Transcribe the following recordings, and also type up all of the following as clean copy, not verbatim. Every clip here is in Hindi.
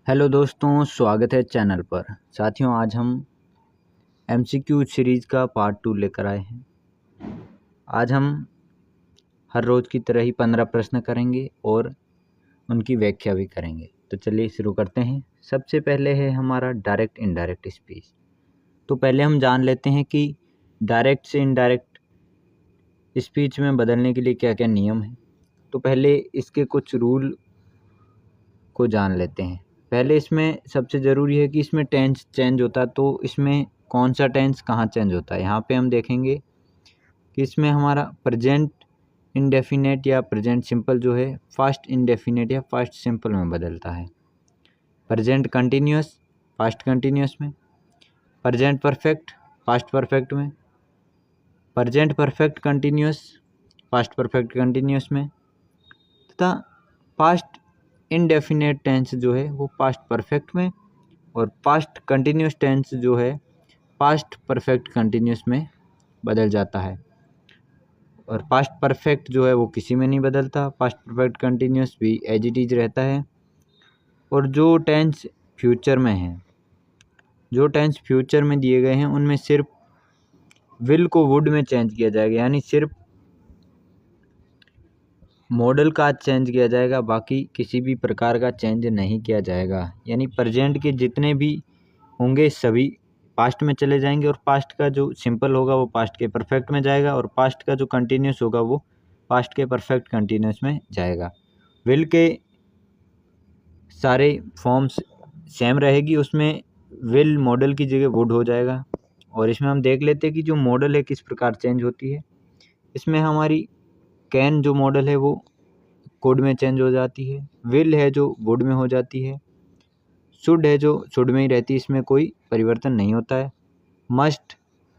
हेलो दोस्तों, स्वागत है चैनल पर। साथियों, आज हम एमसीक्यू सीरीज़ का पार्ट 2 लेकर आए हैं। आज हम हर रोज़ की तरह ही 15 प्रश्न करेंगे और उनकी व्याख्या भी करेंगे। तो चलिए शुरू करते हैं। सबसे पहले है हमारा डायरेक्ट इनडायरेक्ट स्पीच। तो पहले हम जान लेते हैं कि डायरेक्ट से इनडायरेक्ट स्पीच में बदलने के लिए क्या क्या नियम हैं। तो पहले इसके कुछ रूल को जान लेते हैं। पहले इसमें सबसे ज़रूरी है कि इसमें टेंस चेंज होता है। तो इसमें कौन सा टेंस कहाँ चेंज होता है, यहाँ पे हम देखेंगे कि इसमें हमारा प्रेजेंट इंडेफिनेट या प्रेजेंट सिंपल जो है फास्ट इंडेफिनेट या फास्ट सिंपल में बदलता है। प्रेजेंट कंटिन्यूस फास्ट कंटिन्यूस में, प्रेजेंट परफेक्ट फास्ट परफेक्ट में, present perfect continuous fast perfect continuous में, तथा पास्ट इनडेफिनेट टेंस जो है वो पास्ट परफेक्ट में, और पास्ट कंटिन्यूस टेंस जो है पास्ट परफेक्ट कंटिन्यूस में बदल जाता है। और पास्ट परफेक्ट जो है वो किसी में नहीं बदलता, पास्ट परफेक्ट कंटिन्यूस भी एज इट इज रहता है। और जो टेंस फ्यूचर में है, जो टेंस फ्यूचर में दिए गए हैं उनमें सिर्फ विल को वुड में चेंज किया जाएगा, यानी सिर्फ मॉडल का चेंज किया जाएगा, बाकी किसी भी प्रकार का चेंज नहीं किया जाएगा। यानी प्रेजेंट के जितने भी होंगे सभी पास्ट में चले जाएंगे, और पास्ट का जो सिंपल होगा वो पास्ट के परफेक्ट में जाएगा, और पास्ट का जो कंटिन्यूस होगा वो पास्ट के परफेक्ट कंटिन्यूस में जाएगा। विल के सारे फॉर्म्स सेम रहेगी, उसमें विल मॉडल की जगह वुड हो जाएगा। और इसमें हम देख लेते हैं कि जो मॉडल है किस प्रकार चेंज होती है। इसमें हमारी कैन जो मॉडल है वो कोड में चेंज हो जाती है, विल है जो वुड में हो जाती है, शुड है जो शुड में ही रहती है, इसमें कोई परिवर्तन नहीं होता है।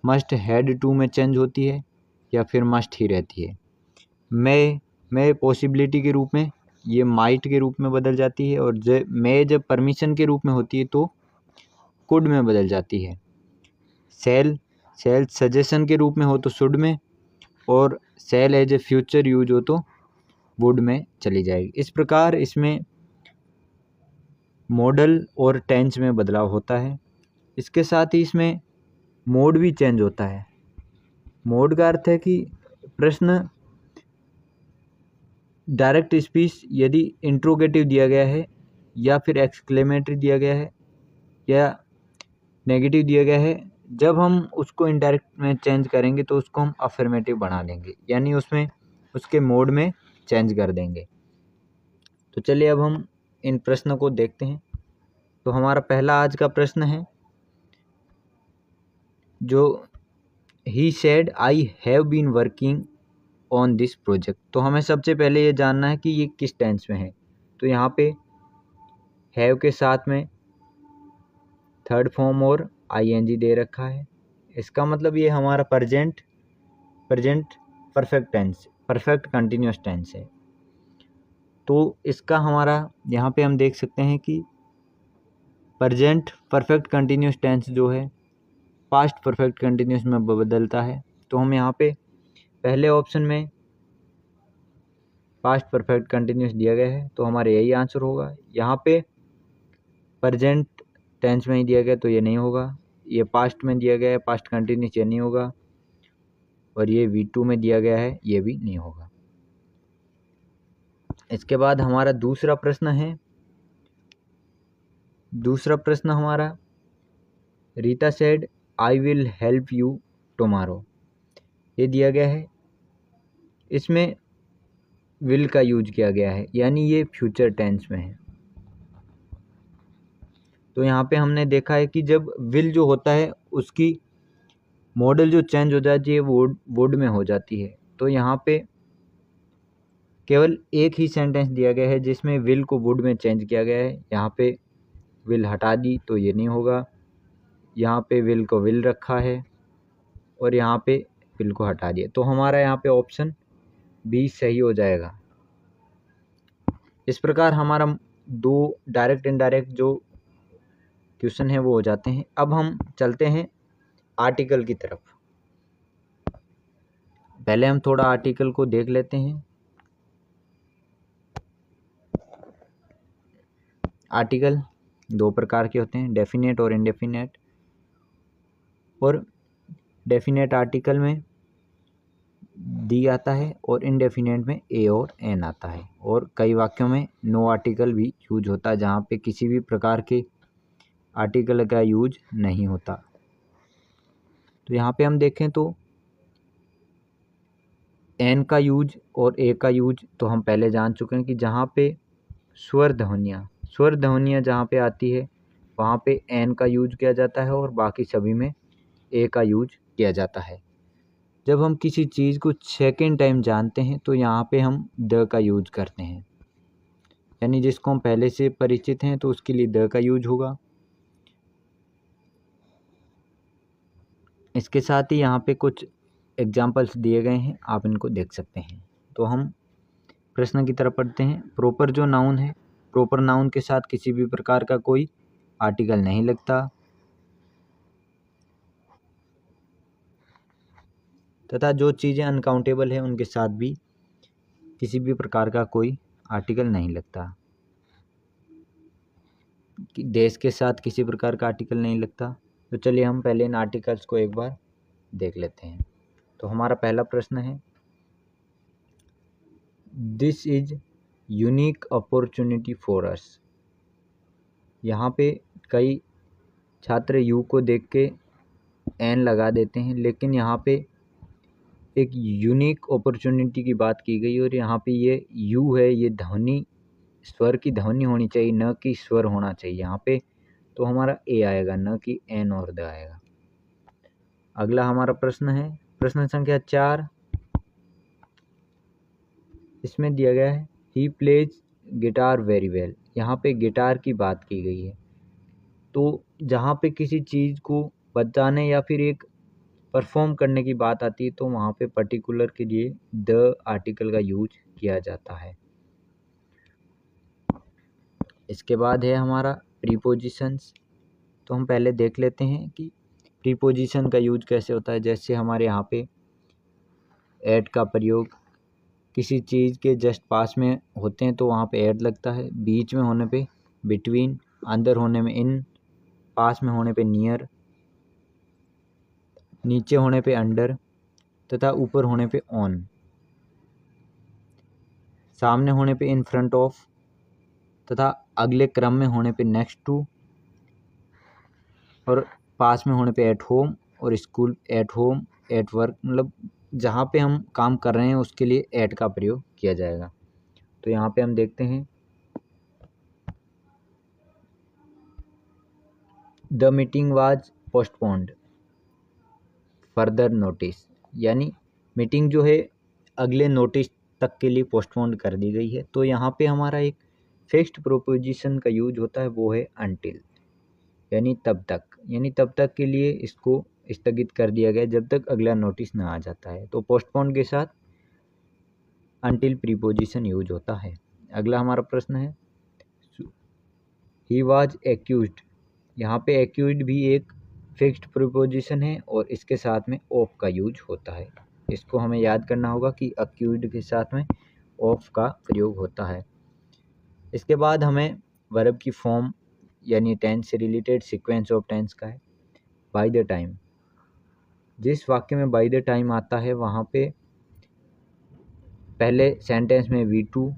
मस्ट हैड टू में चेंज होती है या फिर मस्ट ही रहती है। मैं पॉसिबिलिटी के रूप में ये माइट के रूप में बदल जाती है, और जब परमिशन के रूप में होती है तो कुड में बदल जाती है। सेल सजेशन के रूप में हो तो शुड में, और shall as a future use हो तो वुड में चली जाएगी। इस प्रकार इसमें मॉडल और टेंस में बदलाव होता है। इसके साथ ही इसमें मोड भी चेंज होता है। मोड का अर्थ है कि प्रश्न डायरेक्ट स्पीच यदि इंट्रोगेटिव दिया गया है या फिर एक्सक्लेमेटरी दिया गया है या नेगेटिव दिया गया है, जब हम उसको इनडायरेक्ट में चेंज करेंगे तो उसको हम अफर्मेटिव बना देंगे, यानी उसमें उसके मोड में चेंज कर देंगे। तो चलिए अब हम इन प्रश्नों को देखते हैं। तो हमारा पहला आज का प्रश्न है जो he said I have been working on this project. तो हमें सबसे पहले ये जानना है कि ये किस टेंस में है। तो यहाँ पे हैव के साथ में थर्ड फॉर्म और आईएनजी दे रखा है। इसका मतलब ये हमारा present perfect tense, perfect continuous tense है। तो इसका हमारा यहाँ पे हम देख सकते हैं कि प्रेजेंट परफेक्ट कंटिन्यूस टेंस जो है पास्ट परफेक्ट कंटिन्यूस में बदलता है। तो हम यहाँ पे पहले ऑप्शन में पास्ट परफेक्ट कंटिन्यूस दिया गया है, तो हमारा यही आंसर होगा। यहाँ पे प्रेजेंट टेंस में ही दिया गया तो ये नहीं होगा। ये पास्ट में दिया गया है पास्ट कंटिन्यूस, ये नहीं होगा। और ये V2 में दिया गया है, ये भी नहीं होगा। इसके बाद हमारा दूसरा प्रश्न है। दूसरा प्रश्न हमारा Rita said I will help you tomorrow, ये दिया गया है। इसमें विल का यूज किया गया है, यानी ये फ्यूचर टेंस में है। तो यहाँ पे हमने देखा है कि जब विल जो होता है उसकी मॉडल जो चेंज हो जाती है वो वुड में हो जाती है। तो यहाँ पे केवल एक ही सेंटेंस दिया गया है जिसमें विल को वुड में चेंज किया गया है। यहाँ पे विल हटा दी तो ये नहीं होगा। यहाँ पे विल को विल रखा है और यहाँ पे विल को हटा दिया, तो हमारा यहाँ पे ऑप्शन बी सही हो जाएगा। इस प्रकार हमारा दो डायरेक्ट इनडायरेक्ट जो क्वेश्चन है वो हो जाते हैं। अब हम चलते हैं आर्टिकल की तरफ। पहले हम थोड़ा आर्टिकल को देख लेते हैं। आर्टिकल दो प्रकार के होते हैं, डेफिनेट और इनडेफिनेट। और डेफिनेट आर्टिकल में दी आता है और इनडेफिनेट में ए और एन आता है। और कई वाक्यों में नो आर्टिकल भी यूज होता है, जहाँ पे किसी भी प्रकार के आर्टिकल का यूज नहीं होता। तो यहाँ पे हम देखें तो एन का यूज और ए का यूज तो हम पहले जान चुके हैं कि जहाँ पे स्वर ध्वनियाँ जहाँ पे आती है वहाँ पे एन का यूज किया जाता है और बाकी सभी में ए का यूज किया जाता है। जब हम किसी चीज़ को सेकेंड टाइम जानते हैं तो यहाँ पे हम द का यूज करते हैं, यानी जिसको हम पहले से परिचित हैं तो उसके लिए द का यूज होगा। इसके साथ ही यहाँ पे कुछ एग्जाम्पल्स दिए गए हैं, आप इनको देख सकते हैं। तो हम प्रश्न की तरफ पढ़ते हैं। प्रॉपर जो नाउन है, प्रॉपर नाउन के साथ किसी भी प्रकार का कोई आर्टिकल नहीं लगता, तथा जो चीज़ें अनकाउंटेबल है उनके साथ भी किसी भी प्रकार का कोई आर्टिकल नहीं लगता। देश के साथ किसी प्रकार का आर्टिकल नहीं लगता। तो चलिए हम पहले इन आर्टिकल्स को एक बार देख लेते हैं। तो हमारा पहला प्रश्न है, this is unique opportunity for us. यहाँ पे कई छात्र यू को देख के एन लगा देते हैं, लेकिन यहाँ पे एक यूनिक अपॉर्चुनिटी की बात की गई और यहाँ पे ये यू है, ये ध्वनि, स्वर की ध्वनि होनी चाहिए, न कि स्वर होना चाहिए यहाँ पे। तो हमारा ए आएगा, न कि एन और द आएगा। अगला हमारा प्रश्न है प्रश्न संख्या 4। इसमें दिया गया है he plays guitar very well. यहाँ पे गिटार की बात की गई है। तो जहाँ पे किसी चीज़ को बजाने या फिर एक परफॉर्म करने की बात आती है तो वहाँ पे पर्टिकुलर के लिए द आर्टिकल का यूज किया जाता है। इसके बाद है हमारा प्रीपोजिशंस। तो हम पहले देख लेते हैं कि प्रीपोजिशन का यूज कैसे होता है। जैसे हमारे यहाँ पे एट का प्रयोग किसी चीज़ के जस्ट पास में होते हैं तो वहाँ पे एट लगता है, बीच में होने पे बिटवीन, अंदर होने में इन, पास में होने पे नियर, नीचे होने पे अंडर तथा ऊपर होने पे ऑन, सामने होने पे इन फ्रंट ऑफ तथा अगले क्रम में होने पे नेक्स्ट टू, और पास में होने पे एट होम, और school, at home, at work, मतलब जहाँ पे हम काम कर रहे हैं उसके लिए एट का प्रयोग किया जाएगा। तो यहाँ पे हम देखते हैं the meeting was postponed further notice, यानी मीटिंग जो है अगले नोटिस तक के लिए पोस्टपोन कर दी गई है। तो यहाँ पे हमारा एक फिक्स्ड प्रोपोजिशन का यूज होता है, वो है अनटिल, यानी तब तक, यानी तब तक के लिए इसको स्थगित कर दिया गया जब तक अगला नोटिस ना आ जाता है। तो पोस्टपोन के साथ अनटिल प्रीपोजिशन यूज होता है। अगला हमारा प्रश्न है ही वाज एक्यूज्ड। यहाँ पे एक्यूज्ड भी एक फिक्स्ड प्रीपोजिशन है और इसके साथ में ऑफ का यूज होता है। इसको हमें याद करना होगा कि एक्यूज्ड के साथ में ऑफ का प्रयोग होता है। इसके बाद हमें वर्ब की फॉर्म यानी टेंस से रिलेटेड सीक्वेंस ऑफ टेंस का है। बाय द टाइम, जिस वाक्य में बाय द टाइम आता है वहाँ पे पहले सेंटेंस में V2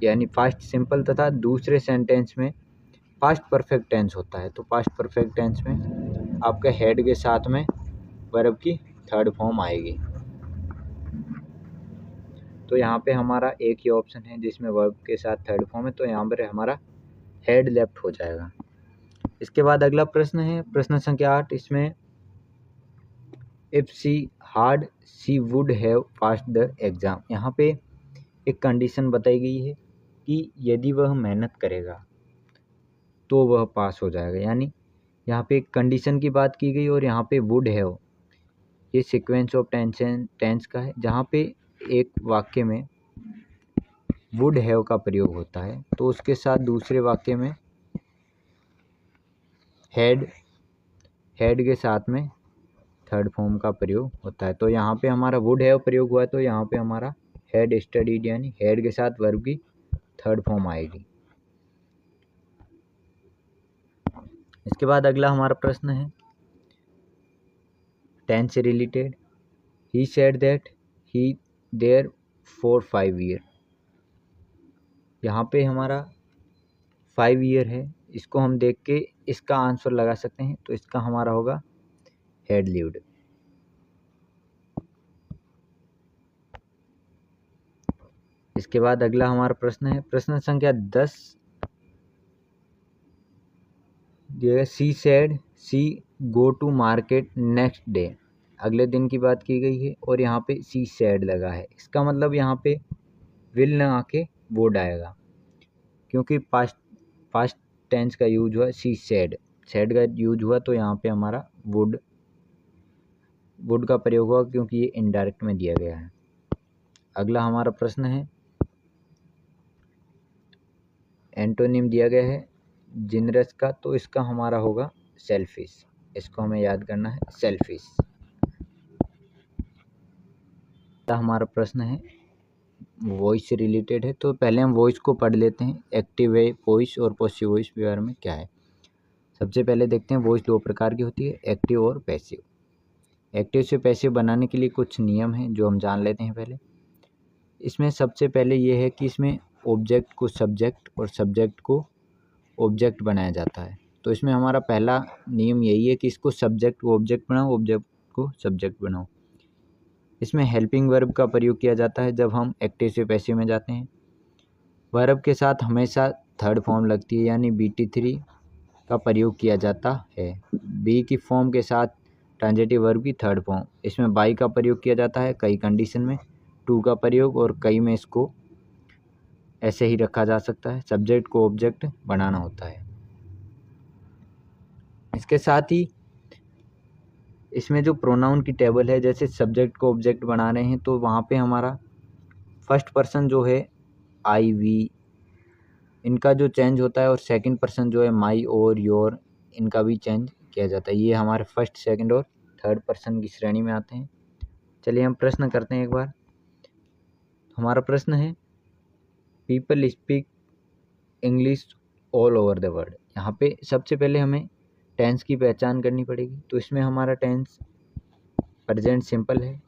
यानी पास्ट सिंपल तथा दूसरे सेंटेंस में पास्ट परफेक्ट टेंस होता है। तो पास्ट परफेक्ट टेंस में आपके हेड के साथ में वर्ब की थर्ड फॉर्म आएगी। तो यहाँ पे हमारा एक ही ऑप्शन है जिसमें वर्ब के साथ थर्ड फॉर्म है, तो यहाँ पर हमारा हेड लेफ्ट हो जाएगा। इसके बाद अगला प्रश्न है प्रश्न संख्या 8। इसमें if she hard she would have passed the exam. यहाँ पे एक कंडीशन बताई गई है कि यदि वह मेहनत करेगा तो वह पास हो जाएगा, यानी यहाँ पे एक कंडीशन की बात की गई और यहाँ पे वुड हैव, ये सीक्वेंस ऑफ टेंस का है जहाँ पे एक वाक्य में वुड हैव का प्रयोग होता है तो उसके साथ दूसरे वाक्य में हेड के साथ में थर्ड फॉर्म का प्रयोग होता है। तो यहाँ पे हमारा वुड हैव प्रयोग हुआ है तो यहाँ पे हमारा हेड स्टडीड, यानी हेड के साथ वर्ब की थर्ड फॉर्म आएगी। इसके बाद अगला हमारा प्रश्न है टेंस से related. He said that he there for 5 year. यहाँ पे हमारा 5 ईयर है, इसको हम देख के इसका आंसर लगा सकते हैं। तो इसका हमारा होगा हैड लिव्ड। इसके बाद अगला हमारा प्रश्न है प्रश्न संख्या 10। She said she go to market next day. अगले दिन की बात की गई है और यहाँ पे सी सेड लगा है। इसका मतलब यहाँ पे विल न आके वुड आएगा, क्योंकि पास्ट टेंस का यूज हुआ सी सेड का यूज हुआ, तो यहाँ पे हमारा वुड का प्रयोग हुआ, क्योंकि ये इनडायरेक्ट में दिया गया है। अगला हमारा प्रश्न है एंटोनिम दिया गया है जिनरस का, तो इसका हमारा होगा सेल्फिश। इसको हमें याद करना है, सेल्फिश। हमारा प्रश्न है वॉइस से रिलेटेड है, तो पहले हम वॉइस को पढ़ लेते हैं। एक्टिव वॉइस और पैसिव वॉइस के बारे में क्या है। सबसे पहले देखते हैं वॉइस 2 प्रकार की होती है, एक्टिव और पैसिव। एक्टिव से पैसिव बनाने के लिए कुछ नियम हैं जो हम जान लेते हैं पहले। इसमें सबसे पहले ये है कि इसमें ऑब्जेक्ट को सब्जेक्ट और सब्जेक्ट को ऑब्जेक्ट बनाया जाता है। तो इसमें हमारा पहला नियम यही है कि इसको सब्जेक्ट को ऑब्जेक्ट बनाओ, ऑब्जेक्ट को सब्जेक्ट बनाओ। इसमें हेल्पिंग वर्ब का प्रयोग किया जाता है जब हम एक्टिव से पैसिव में जाते हैं। वर्ब के साथ हमेशा थर्ड फॉर्म लगती है, यानी BT3 का प्रयोग किया जाता है। बी की फॉर्म के साथ ट्रांजिटिव वर्ब की थर्ड फॉर्म। इसमें बाई का प्रयोग किया जाता है कई कंडीशन में, टू का प्रयोग, और कई में इसको ऐसे ही रखा जा सकता है। सब्जेक्ट को ऑब्जेक्ट बनाना होता है। इसके साथ ही इसमें जो प्रोनाउन की टेबल है, जैसे सब्जेक्ट को ऑब्जेक्ट बना रहे हैं तो वहाँ पे हमारा फर्स्ट पर्सन जो है आई वी, इनका जो चेंज होता है, और सेकंड पर्सन जो है माई और योर, इनका भी चेंज किया जाता है। ये हमारे फर्स्ट, सेकंड और थर्ड पर्सन की श्रेणी में आते हैं। चलिए हम प्रश्न करते हैं एक बार। हमारा प्रश्न है people speak English all over the world. यहाँ पे सबसे पहले हमें टेंस की पहचान करनी पड़ेगी। तो इसमें हमारा टेंस प्रेजेंट सिंपल है,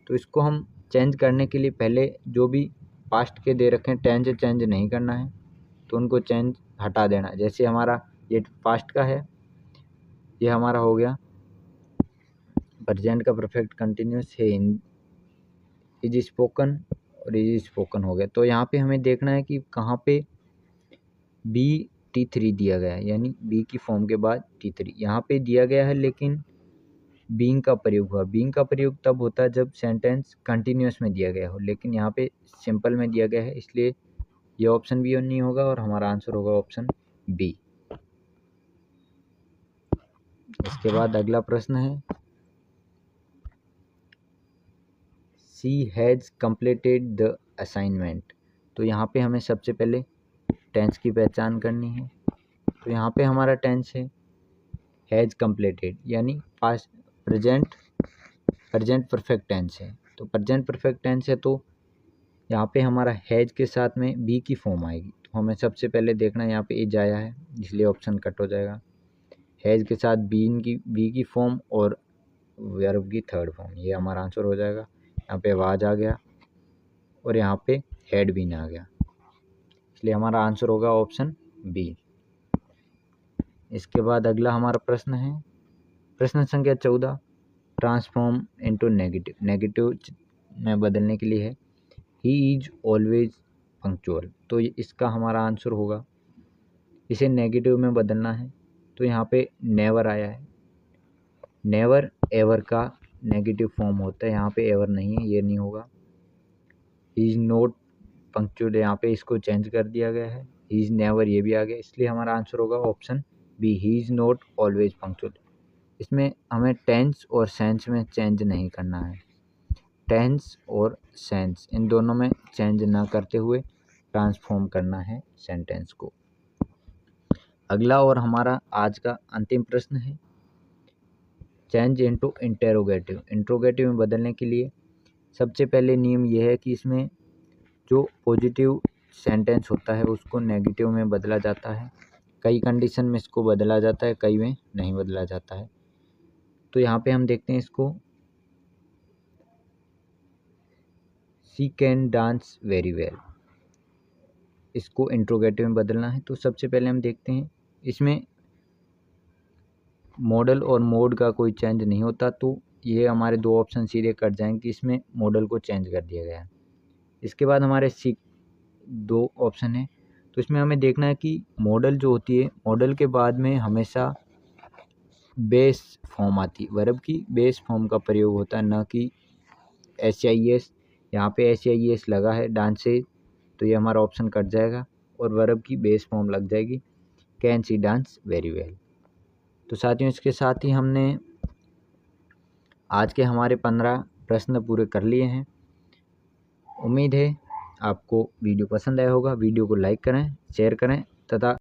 तो इसको हम चेंज करने के लिए पहले जो भी पास्ट के दे रखे हैं टेंस चेंज नहीं करना है, तो उनको चेंज हटा देना। जैसे हमारा ये पास्ट का है, ये हमारा हो गया प्रेजेंट का परफेक्ट कंटिन्यूस है, इज स्पोकन और इज स्पोकन हो गया। तो यहाँ पे हमें देखना है कि कहाँ पे BT3 दिया गया है, यानी बी की फॉर्म के बाद T3 यहाँ पे दिया गया है, लेकिन बीइंग का प्रयोग हुआ। बीइंग का प्रयोग तब होता है जब सेंटेंस कंटिन्यूस में दिया गया हो, लेकिन यहाँ पे सिंपल में दिया गया है, इसलिए ये ऑप्शन भी नहीं होगा और हमारा आंसर होगा ऑप्शन बी। इसके बाद अगला प्रश्न है she has completed the assignment. तो यहाँ पे हमें सबसे पहले टेंस की पहचान करनी है। तो यहाँ पे हमारा टेंस है हैज़ कंप्लीटेड, यानी पास्ट प्रेजेंट परफेक्ट टेंस है। तो प्रेजेंट परफेक्ट टेंस है, तो यहाँ पे हमारा हैज़ के साथ में बी की फॉर्म आएगी। तो हमें सबसे पहले देखना है यहाँ पे इज आया है, इसलिए ऑप्शन कट हो जाएगा। हैज़ के साथ बी की फॉर्म और वर्ब की थर्ड फॉर्म, ये हमारा आंसर हो जाएगा। यहाँ पे आवाज़ आ गया और यहाँ पे हैड भी ना आ गया, इसलिए हमारा आंसर होगा ऑप्शन बी। इसके बाद अगला हमारा प्रश्न है प्रश्न संख्या 14। ट्रांसफॉर्म इनटू नेगेटिव में बदलने के लिए है ही इज ऑलवेज पंक्चुअल। तो इसका हमारा आंसर होगा, इसे नेगेटिव में बदलना है। तो यहाँ पे नेवर आया है, नेवर एवर का नेगेटिव फॉर्म होता है, यहाँ पे एवर नहीं है, ये नहीं होगा। ही इज़ नॉट पंक्चुअल, यहाँ पे इसको चेंज कर दिया गया है, ही इज़ नेवर ये भी आ गया, इसलिए हमारा आंसर होगा option B, he is not always punctual. इसमें हमें टेंस और सेंस में चेंज नहीं करना है। टेंस और सेंस इन दोनों में चेंज ना करते हुए ट्रांसफॉर्म करना है सेंटेंस को। अगला और हमारा आज का अंतिम प्रश्न है चेंज इनटू इंटेरोगेटिव। इंट्रोगेटिव में बदलने के लिए सबसे पहले नियम यह है कि इसमें जो पॉजिटिव सेंटेंस होता है उसको नेगेटिव में बदला जाता है, कई कंडीशन में इसको बदला जाता है, कई में नहीं बदला जाता है। तो यहाँ पे हम देखते हैं इसको, she can dance very well, इसको इंट्रोगेटिव में बदलना है। तो सबसे पहले हम देखते हैं इसमें मॉडल और मोड का कोई चेंज नहीं होता, तो ये हमारे दो ऑप्शन सीधे कट जाएंगे कि इसमें मॉडल को चेंज कर दिया गया है। इसके बाद हमारे सी दो ऑप्शन है, तो इसमें हमें देखना है कि मॉडल जो होती है, मॉडल के बाद में हमेशा बेस फॉर्म आती है, वर्ब की बेस फॉर्म का प्रयोग होता है, ना कि SIS। यहाँ पे SIS लगा है डांस से, तो ये हमारा ऑप्शन कट जाएगा और वर्ब की बेस फॉर्म लग जाएगी, can see dance very well. तो साथियों, इसके साथ ही हमने आज के हमारे 15 प्रश्न पूरे कर लिए हैं। उम्मीद है आपको वीडियो पसंद आया होगा। वीडियो को लाइक करें, शेयर करें तथा